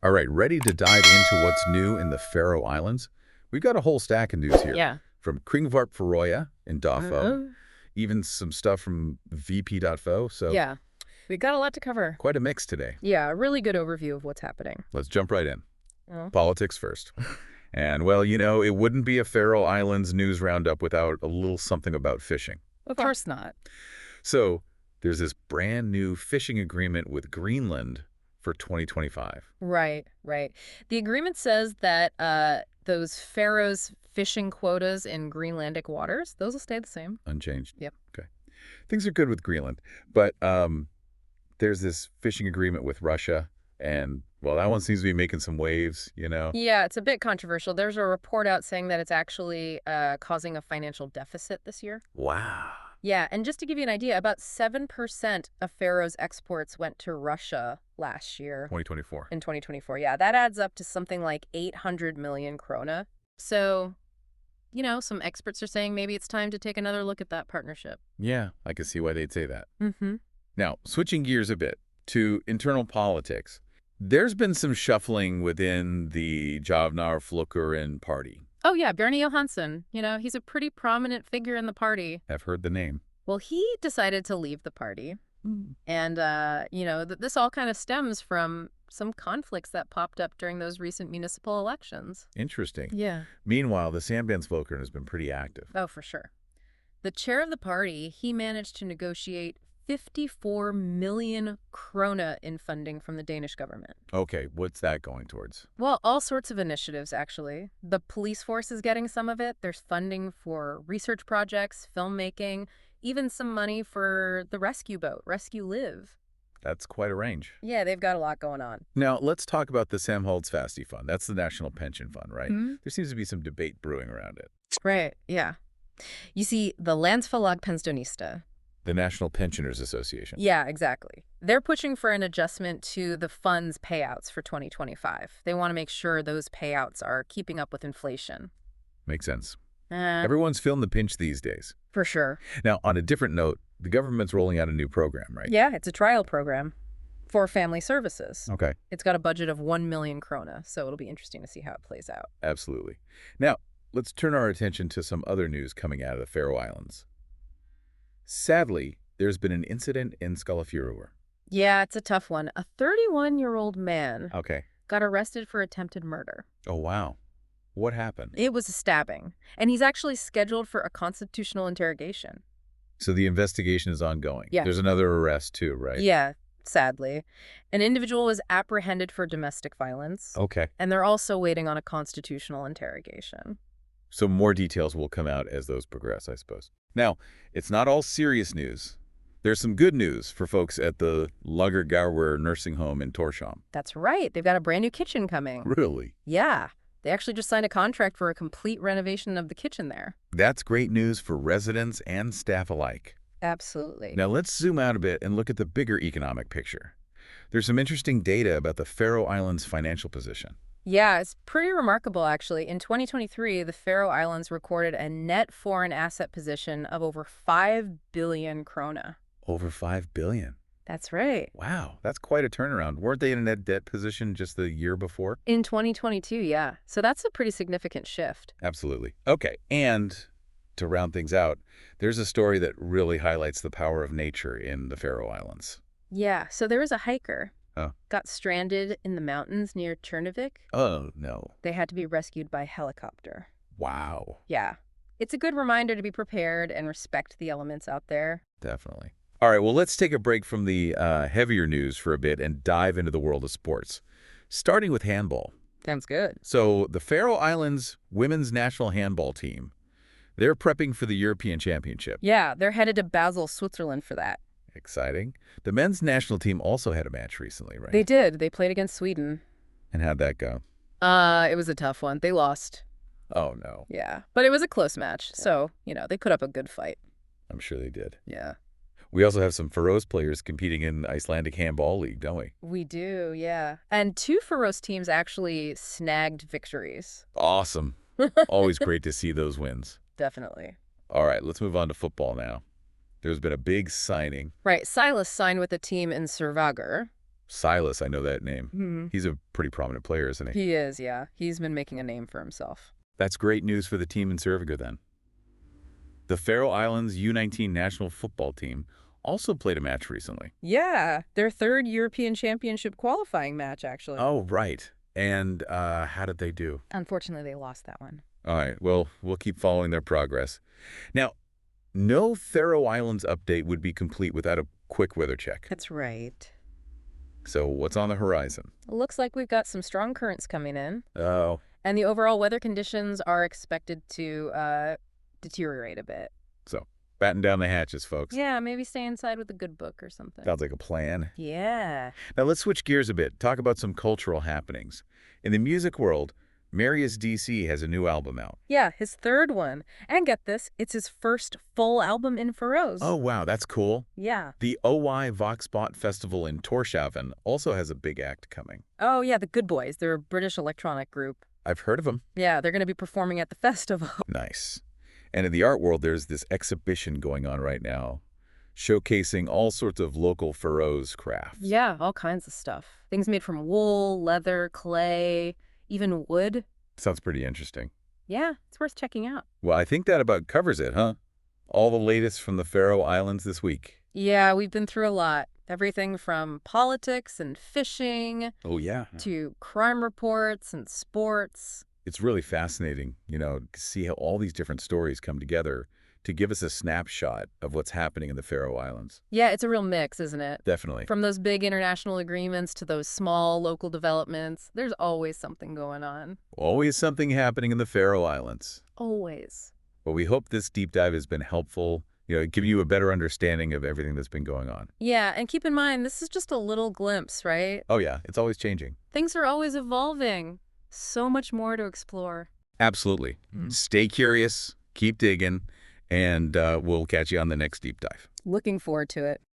All right, ready to dive into what's new in the Faroe Islands? We've got a whole stack of news here. Yeah. From Kringvarp Faroe in Dafo, Uh, even some stuff from VP.fo, so yeah. We got a lot to cover. quite a mix today. Yeah, a really good overview of what's happening. Let's jump right in. Oh. Politics first. And, well, it wouldn't be a Faroe Islands news roundup without a little something about fishing. Of course not. So there's this brand new fishing agreement with Greenland for 2025. Right. The agreement says that those Faroes fishing quotas in Greenlandic waters, those will stay the same. Unchanged? Yep. Okay. Things are good with Greenland, but there's this fishing agreement with Russia, and, well, that one seems to be making some waves, Yeah, it's a bit controversial. There's a report out saying that it's actually causing a financial deficit this year. Wow. Yeah, and just to give you an idea, about 7% of Faroes exports went to Russia last year. 2024. In 2024, yeah. That adds up to something like 800 million krona. So, some experts are saying maybe it's time to take another look at that partnership. Yeah, I can see why they'd say that. Mm-hmm. Now, switching gears a bit to internal politics, there's been some shuffling within the Javnaðarflokkurin party. Oh, yeah, Bjarni Johansson. He's a pretty prominent figure in the party. I've heard the name. Well, he decided to leave the party. And, this all kind of stems from some conflicts that popped up during those recent municipal elections. Interesting. Yeah. Meanwhile, the Sambandsflokkurin has been pretty active. Oh, for sure. The chair of the party, he managed to negotiate 54 million krona in funding from the Danish government. Okay, what's that going towards? Well, all sorts of initiatives, actually. The police force is getting some of it. There's funding for research projects, filmmaking, even some money for the rescue boat, Rescue Live. That's quite a range. Yeah, they've got a lot going on. Now, let's talk about the Samholdsfasti Fund. That's the National Pension Fund, right? Mm-hmm. There seems to be some debate brewing around it. Right, yeah. You see, the Landsfalag Pensionista. The National Pensioners Association. Yeah, exactly. They're pushing for an adjustment to the fund's payouts for 2025. They want to make sure those payouts are keeping up with inflation. Makes sense. Everyone's feeling the pinch these days. For sure. Now, on a different note, the government's rolling out a new program, right? Yeah, it's a trial program for family services. Okay. It's got a budget of 1 million krona, so it'll be interesting to see how it plays out. Absolutely. Now, let's turn our attention to some other news coming out of the Faroe Islands. Sadly, there's been an incident in Skálafjörður. Yeah, it's a tough one. A 31-year-old man got arrested for attempted murder. Oh, wow. What happened? It was a stabbing, and he's actually scheduled for a constitutional interrogation. So the investigation is ongoing. Yeah. There's another arrest too, right? Yeah, sadly. An individual was apprehended for domestic violence. Okay. And they're also waiting on a constitutional interrogation. So more details will come out as those progress, I suppose. Now, it's not all serious news. There's some good news for folks at the Lagergaard nursing home in Tórshavn. That's right. They've got a brand new kitchen coming. Really? Yeah. They actually just signed a contract for a complete renovation of the kitchen there. That's great news for residents and staff alike. Absolutely. Now let's zoom out a bit and look at the bigger economic picture. There's some interesting data about the Faroe Islands' financial position. Yeah, it's pretty remarkable, actually. In 2023, the Faroe Islands recorded a net foreign asset position of over 5 billion krona. Over 5 billion. That's right. Wow, that's quite a turnaround. Weren't they in a net debt position just the year before? In 2022, yeah. So that's a pretty significant shift. Absolutely. Okay, and to round things out, there's a story that really highlights the power of nature in the Faroe Islands. Yeah, so there was a hiker. Oh. Got stranded in the mountains near Tjørnavik. Oh, no. They had to be rescued by helicopter. Wow. Yeah. It's a good reminder to be prepared and respect the elements out there. Definitely. All right, well, let's take a break from the heavier news for a bit and dive into the world of sports, starting with handball. Sounds good. So the Faroe Islands women's national handball team, they're prepping for the European Championship. Yeah, they're headed to Basel, Switzerland for that. Exciting. The men's national team also had a match recently, right? They did. They played against Sweden. And how'd that go? It was a tough one. They lost. Oh, no. Yeah, but it was a close match, so, they put up a good fight. I'm sure they did. Yeah. We also have some Faroes players competing in the Icelandic Handball League, don't we? We do, yeah. And 2 Faroes teams actually snagged victories. Awesome. Always great to see those wins. Definitely. All right, let's move on to football now. There's been a big signing. Right. Silas signed with a team in Stavanger. Silas, I know that name. Hmm. He's a pretty prominent player, isn't he? He is, yeah. He's been making a name for himself. That's great news for the team in Cerviga then. The Faroe Islands U19 national football team also played a match recently. Yeah, their third European Championship qualifying match, actually. Oh, right. And how did they do? Unfortunately, they lost that one. All right, well, we'll keep following their progress. Now, no Faroe Islands update would be complete without a quick weather check. That's right. So what's on the horizon? Looks like we've got some strong currents coming in, Oh, and the overall weather conditions are expected to deteriorate a bit. so batten down the hatches, folks. Yeah, maybe stay inside with a good book or something. Sounds like a plan. Yeah. Now let's switch gears a bit, talk about some cultural happenings. In the music world, Marius DC has a new album out. Yeah, his third one. And get this, it's his first full album in Faroes. Oh, wow, that's cool. Yeah. The OY Voxbot Festival in Tórshavn also has a big act coming. Oh, yeah, the Good Boys. They're a British electronic group. I've heard of them. Yeah, they're going to be performing at the festival. Nice. And in the art world, there's this exhibition going on right now, showcasing all sorts of local Faroes crafts. Yeah, all kinds of stuff. Things made from wool, leather, clay, even wood. Sounds pretty interesting. Yeah, it's worth checking out. Well, I think that about covers it, huh? All the latest from the Faroe Islands this week. Yeah, we've been through a lot. Everything from politics and fishing Oh, yeah. to crime reports and sports. It's really fascinating, to see how all these different stories come together to give us a snapshot of what's happening in the Faroe Islands. Yeah, it's a real mix, isn't it? Definitely. From those big international agreements to those small local developments, there's always something going on. Always something happening in the Faroe Islands. Always. Well, we hope this deep dive has been helpful, give you a better understanding of everything that's been going on. Yeah, and keep in mind, this is just a little glimpse, right? Oh, yeah, it's always changing. Things are always evolving. So much more to explore. Absolutely. Stay curious, keep digging, and we'll catch you on the next deep dive. Looking forward to it.